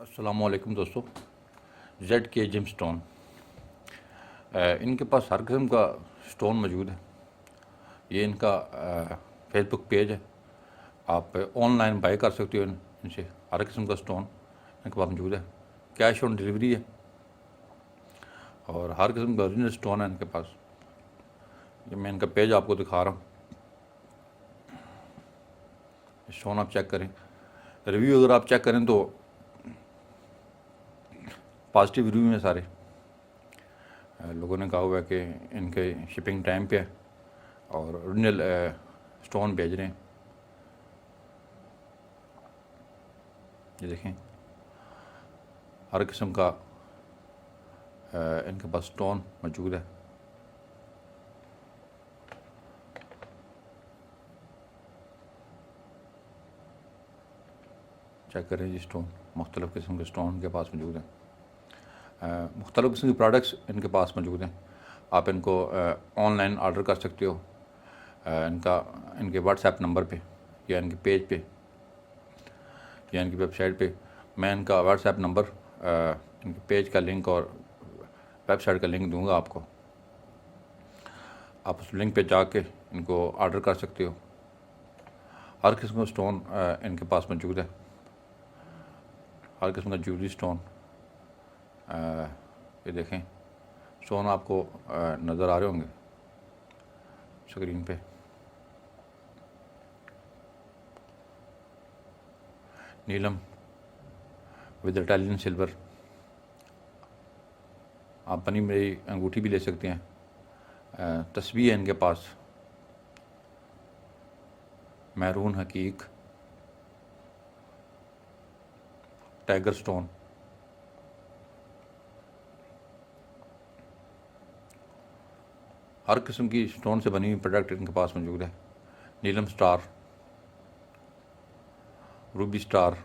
अस्सलामुअलैकुम दोस्तों। जेड के जिम स्टोन, इनके पास हर किस्म का स्टोन मौजूद है। ये इनका फेसबुक पेज है, आप ऑनलाइन बाय कर सकते हो इनसे। हर किस्म का स्टोन इनके पास मौजूद है। कैश ऑन डिलीवरी है और हर किस्म का ओरिजिनल स्टोन है इनके पास। ये मैं इनका पेज आपको दिखा रहा हूँ। स्टोन आप चेक करें, रिव्यू अगर आप चेक करें तो पॉजिटिव रिव्यू हैं सारे। लोगों ने कहा हुआ है कि इनके शिपिंग टाइम पे है और ओरिजिनल स्टोन भेज रहे हैं। ये देखें, हर किस्म का इनके पास स्टोन मौजूद है। चेक करें जी, स्टोन मुख्तलिफ़ किस्म के स्टोन इनके पास मौजूद हैं। मुख्तलिफ़ किस्म के प्रोडक्ट्स इनके पास मौजूद हैं। आप इनको ऑनलाइन ऑर्डर कर सकते हो। इनके व्हाट्सएप नंबर पे या इनके पेज पे या इनकी वेबसाइट पे मैं इनका व्हाट्सएप नंबर, इनके पेज का लिंक और वेबसाइट का लिंक दूंगा आपको। आप उस लिंक पे जाके इनको ऑर्डर कर सकते हो। हर किस्म का स्टोन इनके पास मौजूद है। हर किस्म का ज्वेलरी स्टोन, ये देखें स्टोन आपको नज़र आ रहे होंगे स्क्रीन पे। नीलम विद इटालियन सिल्वर, आप बनी मेरी अंगूठी भी ले सकते हैं। तस्बीह है इनके पास, मैरून हकीक, टाइगर स्टोन, हर किस्म की स्टोन से बनी हुई प्रोडक्ट इनके पास मौजूद है। नीलम स्टार, रूबी स्टार।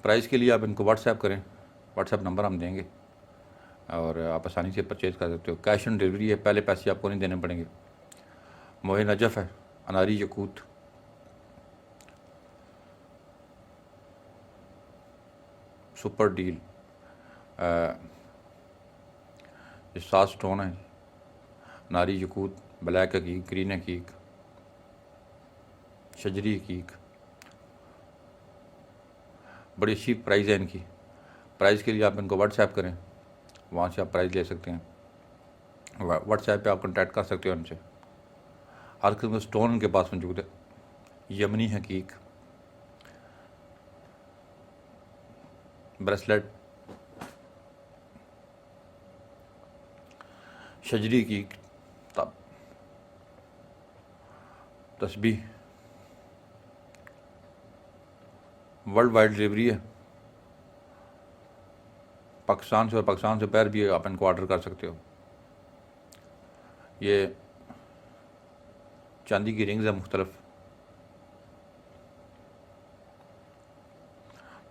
प्राइस के लिए आप इनको व्हाट्सएप करें, व्हाट्सएप नंबर हम देंगे और आप आसानी से परचेज़ कर सकते हो। कैश ऑन डिलीवरी है, पहले पैसे आपको नहीं देने पड़ेंगे। मोहे नजफ़ है, अनारी यकूत, सुपर डील, ये 7 स्टोन है। नारी यकूत, ब्लैक हकीक, ग्रीन हकीक, शजरी हकीक। बड़ी अच्छी प्राइस है इनकी। प्राइस के लिए आप इनको व्हाट्सएप करें, वहाँ से आप प्राइस ले सकते हैं। व्हाट्सएप पे आप कांटेक्ट कर सकते हो उनसे। हर किस्म का स्टोन इनके पास मौजूद है। यमनी हकीक, ब्रेसलेट, शजरी हकीक, तस्बीह, वर्ल्ड वाइड डिलीवरी है पाकिस्तान से, और पाकिस्तान से बाहर भी आप इनको ऑर्डर कर सकते हो। ये चांदी की रिंग्स है मुख्तलिफ,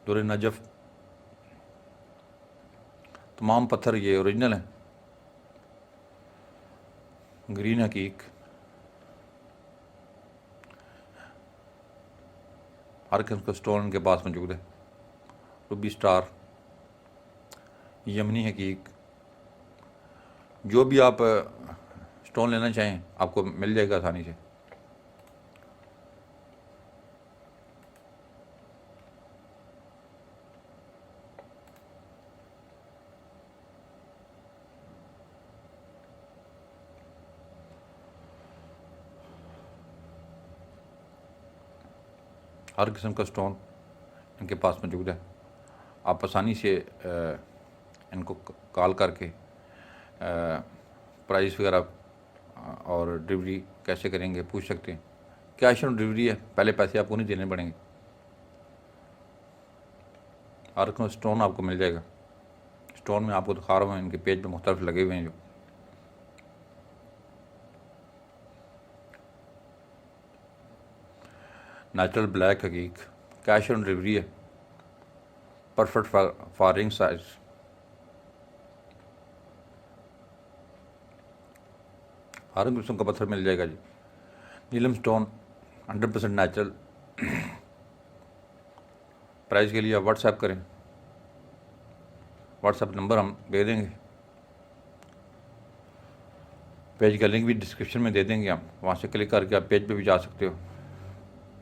दुर नजफ़, तमाम पत्थर ये ओरिजिनल हैं। ग्रीन हकीक, हर किस्म का स्टोन इनके पास मौजूद है। रूबी स्टार, यमनी हकीक, जो भी आप स्टोन लेना चाहें आपको मिल जाएगा आसानी से। हर किस्म का स्टोन इनके पास मौजूद है। आप आसानी से इनको कॉल करके प्राइस वगैरह और डिलीवरी कैसे करेंगे पूछ सकते हैं। कैश ऑन डिलीवरी है, पहले पैसे आपको नहीं देने पड़ेंगे। हर किस्म स्टोन आपको मिल जाएगा। स्टोन में आपको दिखा रहा हूँ, इनके पेज पे मुख्तलिफ लगे हुए हैं जो। नेचुरल ब्लैक हकीक, कैश ऑन डिलीवरी है, परफेक्ट फॉर रिंग साइज। हर किस्म का पत्थर मिल जाएगा जी। नीलम स्टोन 100% नेचुरल, प्राइस के लिए आप व्हाट्सएप करें, व्हाट्सएप नंबर हम दे देंगे, पेज का लिंक भी डिस्क्रिप्शन में दे देंगे हम, वहाँ से क्लिक करके आप पेज पे भी जा सकते हो।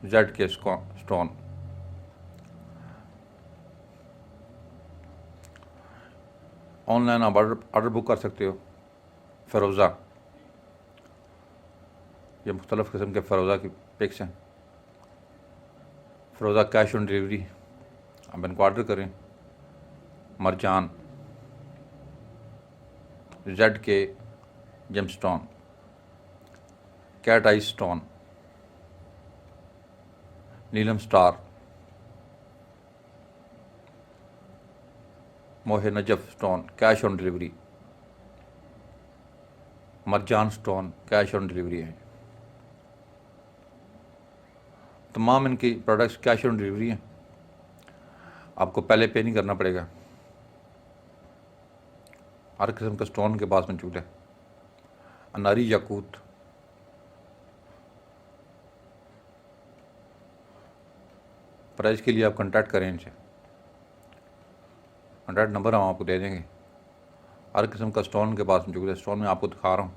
ZK स्टोन, ऑनलाइन आप ऑर्डर बुक कर सकते हो। फ़िरोज़ा, ये मुख्तलिफ़ किस्म के फ़िरोज़ा की पिक्स हैं। फ़िरोज़ा कैश ऑन डिलीवरी, आप इनको ऑर्डर करें। मरजान, ZK gem stone, cat eye stone, नीलम स्टार, मोहे नजफ स्टोन कैश ऑन डिलीवरी, मरजान स्टोन कैश ऑन डिलीवरी है। तमाम इनकी प्रोडक्ट्स कैश ऑन डिलीवरी हैं, आपको पहले पे नहीं करना पड़ेगा। हर किस्म का स्टोन के पास मौजूद है। अनारी याकूत, प्राइस के लिए आप कांटेक्ट करें इनसे, कांटेक्ट नंबर हम आपको दे देंगे। हर किस्म का स्टोन के पास मौजूद है। स्टोन में आपको दिखा रहा हूँ,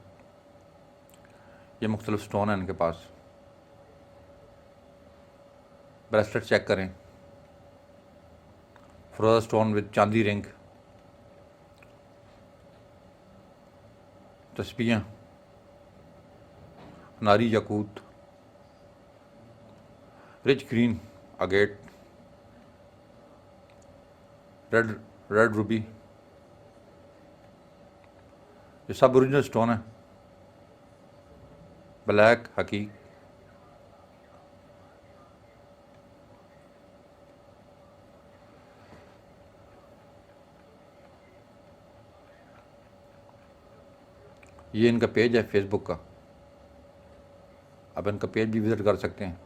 ये मुख्तलिफ स्टोन है इनके पास। ब्रेसलेट चेक करें, फ़िरोज़ा स्टोन विद चांदी रिंग, तस्बीहां, नारी याकूत, rich green agate, red ruby, ये सब ओरिजिनल स्टोन है। ब्लैक हकीक, ये इनका पेज है फेसबुक का, आप इनका पेज भी विज़िट कर सकते हैं।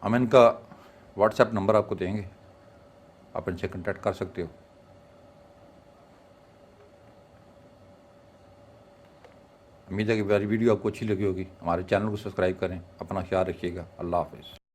हम इनका व्हाट्सएप नंबर आपको देंगे, आप इनसे कांटेक्ट कर सकते हो। उम्मीद है कि मेरी वीडियो आपको अच्छी लगी होगी। हमारे चैनल को सब्सक्राइब करें। अपना ख्याल रखिएगा। अल्लाह हाफ़िज़।